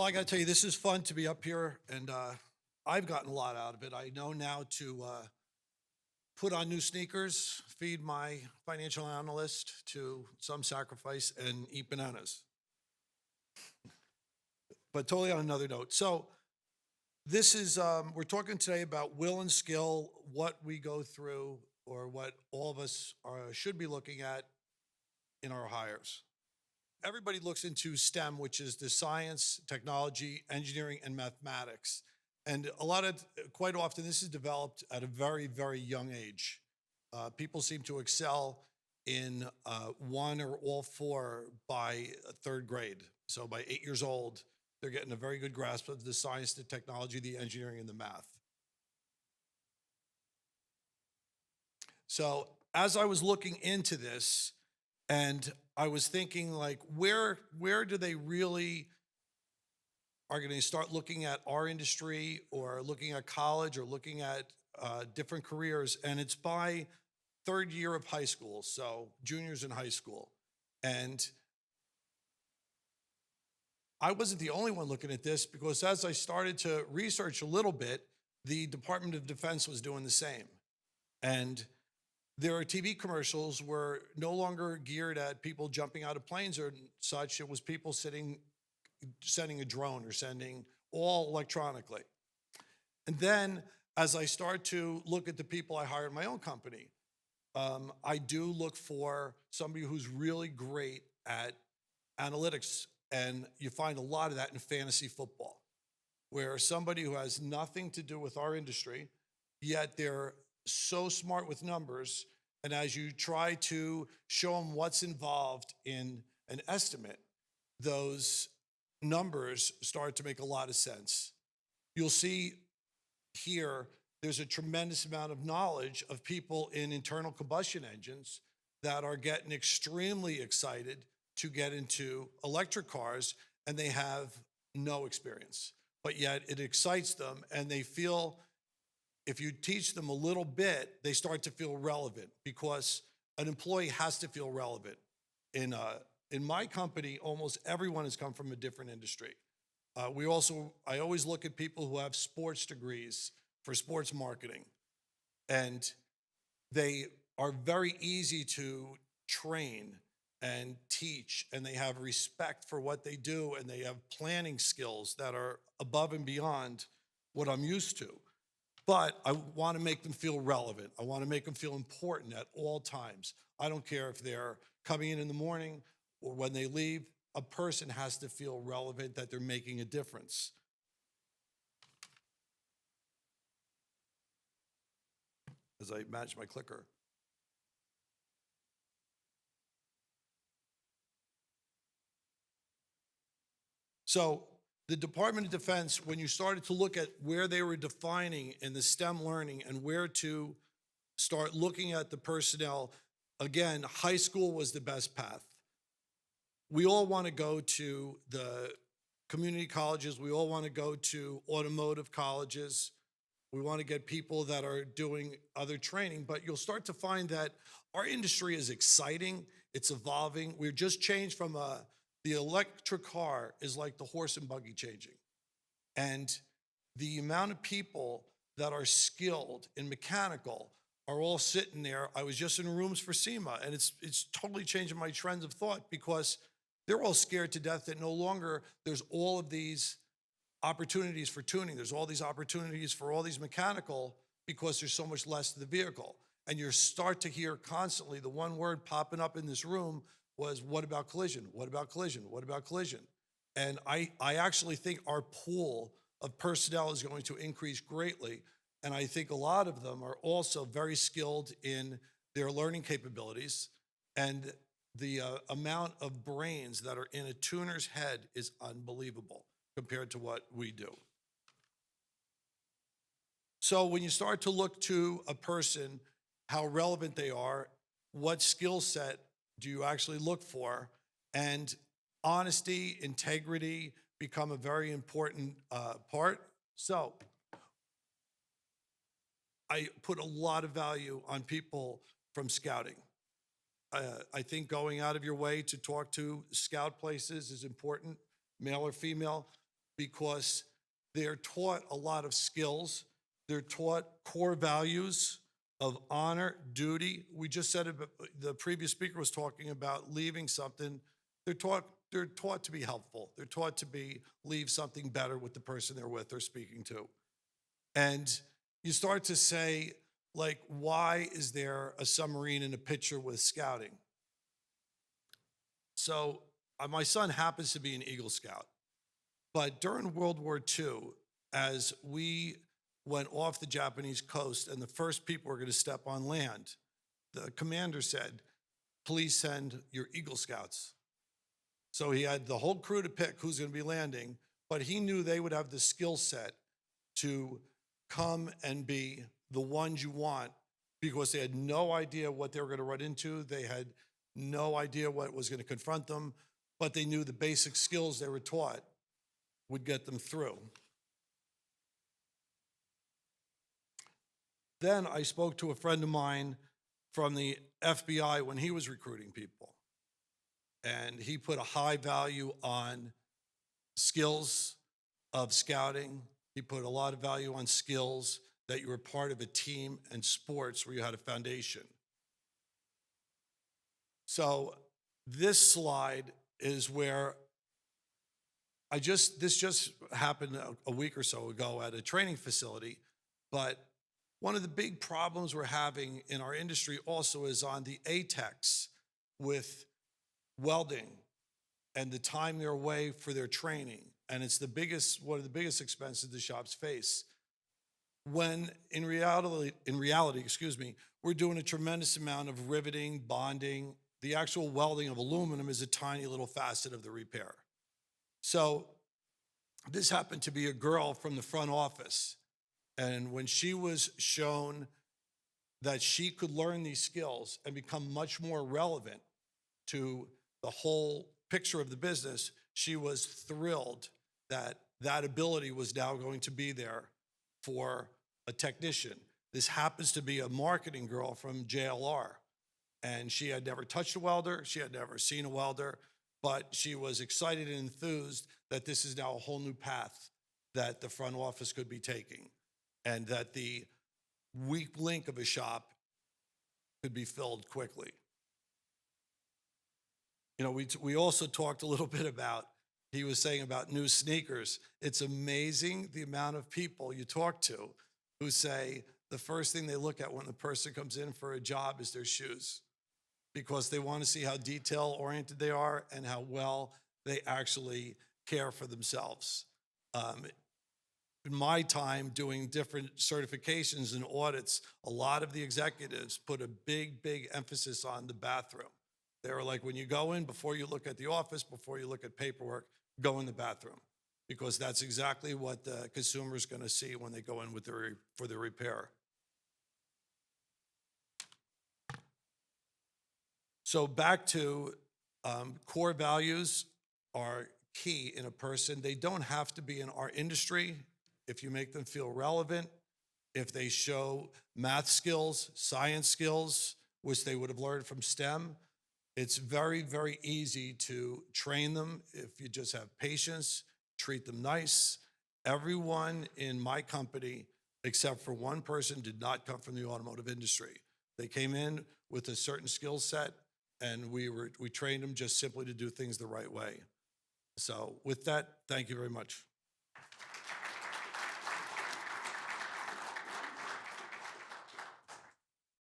Well, I got to tell you, this is fun to be up here, and I've gotten a lot out of it. I know now to put on new sneakers, feed my financial analyst to some sacrifice, and eat bananas. But totally on another note. So, this is, we're talking today about will and skill, what we go through, or what all of us should be looking at in our hires. Everybody looks into STEM, which is the science, technology, engineering, and mathematics. And quite often, this is developed at a very, very young age. People seem to excel in one or all four by third grade. So by 8 years old, they're getting a very good grasp of the science, the technology, the engineering, and the math. So as I was looking into this, and I was thinking, like, where do they really are going to start looking at our industry or looking at college or looking at different careers? And it's by third year of high school, so juniors in high school. And I wasn't the only one looking at this, because as I started to research a little bit, the Department of Defense was doing the same. And their TV commercials were no longer geared at people jumping out of planes or such. It was people sending a drone or sending all electronically. And then as I start to look at the people I hire in my own company, I do look for somebody who's really great at analytics. And you find a lot of that in fantasy football, where somebody who has nothing to do with our industry, yet they're so smart with numbers, and as you try to show them what's involved in an estimate, those numbers start to make a lot of sense. You'll see here, there's a tremendous amount of knowledge of people in internal combustion engines that are getting extremely excited to get into electric cars, and they have no experience, but yet it excites them, and they feel, if you teach them a little bit, they start to feel relevant, because an employee has to feel relevant. In my company, almost everyone has come from a different industry. I always look at people who have sports degrees for sports marketing, and they are very easy to train and teach, and they have respect for what they do, and they have planning skills that are above and beyond what I'm used to. But I want to make them feel relevant. I want to make them feel important at all times. I don't care if they're coming in the morning or when they leave. A person has to feel relevant, that they're making a difference. As I match my clicker. So the Department of Defense, when you started to look at where they were defining in the STEM learning and where to start looking at the personnel, again, high school was the best path. We all want to go to the community colleges. We all want to go to automotive colleges. We want to get people that are doing other training, but you'll start to find that our industry is exciting. It's evolving. We've just changed from the electric car is like the horse and buggy changing. And the amount of people that are skilled in mechanical are all sitting there. I was just in rooms for SEMA, and it's totally changing my trends of thought, because they're all scared to death that no longer there's all of these opportunities for tuning. There's all these opportunities for all these mechanical, because there's so much less to the vehicle. And you start to hear constantly the one word popping up in this room was, what about collision? What about collision? What about collision? And I actually think our pool of personnel is going to increase greatly. And I think a lot of them are also very skilled in their learning capabilities. And the amount of brains that are in a tuner's head is unbelievable compared to what we do. So when you start to look to a person, how relevant they are, what skill set do you actually look for? And honesty, integrity become a very important part. So I put a lot of value on people from scouting. I think going out of your way to talk to scout places is important, male or female. because they're taught a lot of skills. They're taught core values of honor, duty. We just said it, the previous speaker was talking about leaving something. They're taught to be helpful. They're taught to leave something better with the person they're with or speaking to. And you start to say, like, why is there a submarine in a picture with scouting? So my son happens to be an Eagle Scout. But during World War II, as we went off the Japanese coast and the first people were going to step on land, the commander said, please send your Eagle Scouts. So he had the whole crew to pick who's going to be landing, but he knew they would have the skill set to come and be the ones you want because they had no idea what they were going to run into. They had no idea what was going to confront them, but they knew the basic skills they were taught would get them through. Then I spoke to a friend of mine from the FBI when he was recruiting people. And he put a high value on skills of scouting. He put a lot of value on skills that you were part of a team and sports where you had a foundation. So this slide is where this just happened a week or so ago at a training facility, but one of the big problems we're having in our industry also is on the ATEX with welding and the time they're away for their training. And it's one of the biggest expenses the shops face. When in reality, we're doing a tremendous amount of riveting, bonding. The actual welding of aluminum is a tiny little facet of the repair. So this happened to be a girl from the front office. And when she was shown that she could learn these skills and become much more relevant to the whole picture of the business, she was thrilled that that ability was now going to be there for a technician. This happens to be a marketing girl from JLR. And she had never touched a welder. She had never seen a welder, but she was excited and enthused that this is now a whole new path that the front office could be taking, and that the weak link of a shop could be filled quickly. You know, we also talked a little bit about, he was saying about new sneakers. It's amazing the amount of people you talk to who say the first thing they look at when the person comes in for a job is their shoes, because they want to see how detail-oriented they are and how well they actually care for themselves. In my time doing different certifications and audits, a lot of the executives put a big, big emphasis on the bathroom. They were like, when you go in, before you look at the office, before you look at paperwork, go in the bathroom, because that's exactly what the consumer is going to see when they go in for the repair. So back to core values are key in a person. They don't have to be in our industry. If you make them feel relevant, if they show math skills, science skills, which they would have learned from STEM, it's very, very easy to train them if you just have patience, treat them nice. Everyone in my company, except for one person, did not come from the automotive industry. They came in with a certain skill set, and we trained them just simply to do things the right way. So with that, thank you very much.